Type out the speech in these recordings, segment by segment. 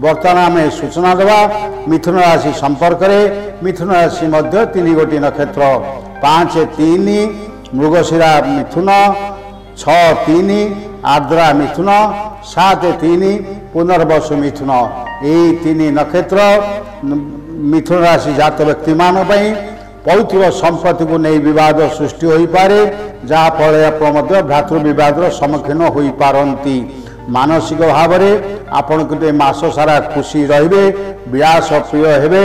बर्तमान आम सूचना देवा मिथुन राशि संपर्क में। मिथुन राशि मध्य 3 गोटी नक्षत्र 5 3 मृगशिरा मिथुन 6 3 आर्द्रा मिथुन 7 3 पुनर्वसु मिथुन यही 3 नक्षत्र मिथुन राशि जात व्यक्ति मान पौत्र संपत्ति को नहीं विवाद सृष्टि हो पारे जहाँफल आप भ्रातृ विवाद सम्मुखीन हो पारती। मानसिक भाव में आपण गोटे मास सारा खुशी रे विलास प्रिय हेबे।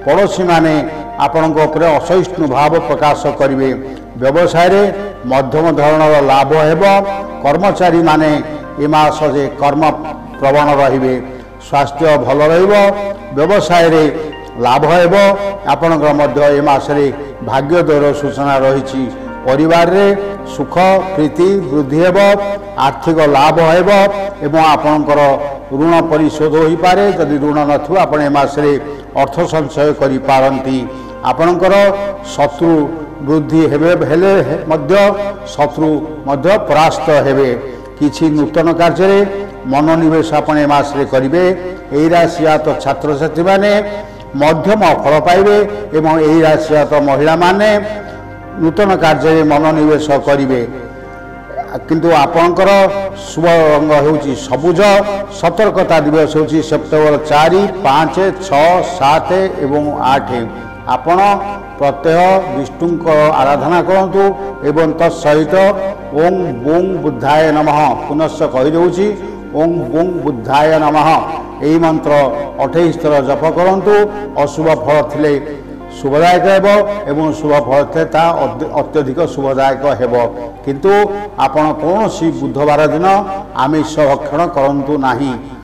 पड़ोशी माने आपण असहिष्णु भाव प्रकाश करेंगे। व्यवसाय रे मध्यम धरणर लाभ हेब। कर्मचारी माने ए मास जे कर्म प्रवण रहिबे। स्वास्थ्य भल रहिबो। व्यवसाय रे लाभ हेब। आपणकर मध्य ए मासरे भाग्योदयर सूचना रही। परिवार रे सुख प्रीति वृद्धि हेब। आर्थिक लाभ हेब एवं आपणकर ऋण परिशोध हो पारे। जदि ऋण नथु आपण ए मासरे अर्थ संचय करि पारंती। आपणकर शत्रु वृद्धि हेबे हेले मध्य शत्रु मध्य परास्त हेबे। किछि नूतन कार्य रे मनोनिवेश आपण ए मासरे करिवे। एई राशियात छात्र छात्री माने मध्यम फल पाइबे एवं एई राशियात महिला माने नूतन कार्य मनोनिवेश करेंगे। किंतु आपणकर शुभ रंग होउची सबुज। सतर्कता दिवस होउची सेप्टेम्बर 4 5 6 7 एवं 8। आपण प्रत्यह विष्णु आराधना करंतु एवं तत्सहित ओं बुं बुद्धाय नमः पुनश्च कहि देउची ओं बुं बुद्धाय नमः एई मंत्र 28 थर जप करंतु। अशुभ फल थिले शुभदायक एवं शुभ फल थे अत्यधिक शुभदायक हेब। किंतु आपण कौन सी बुधवार दिन आमिष भक्षण करंतु नाही।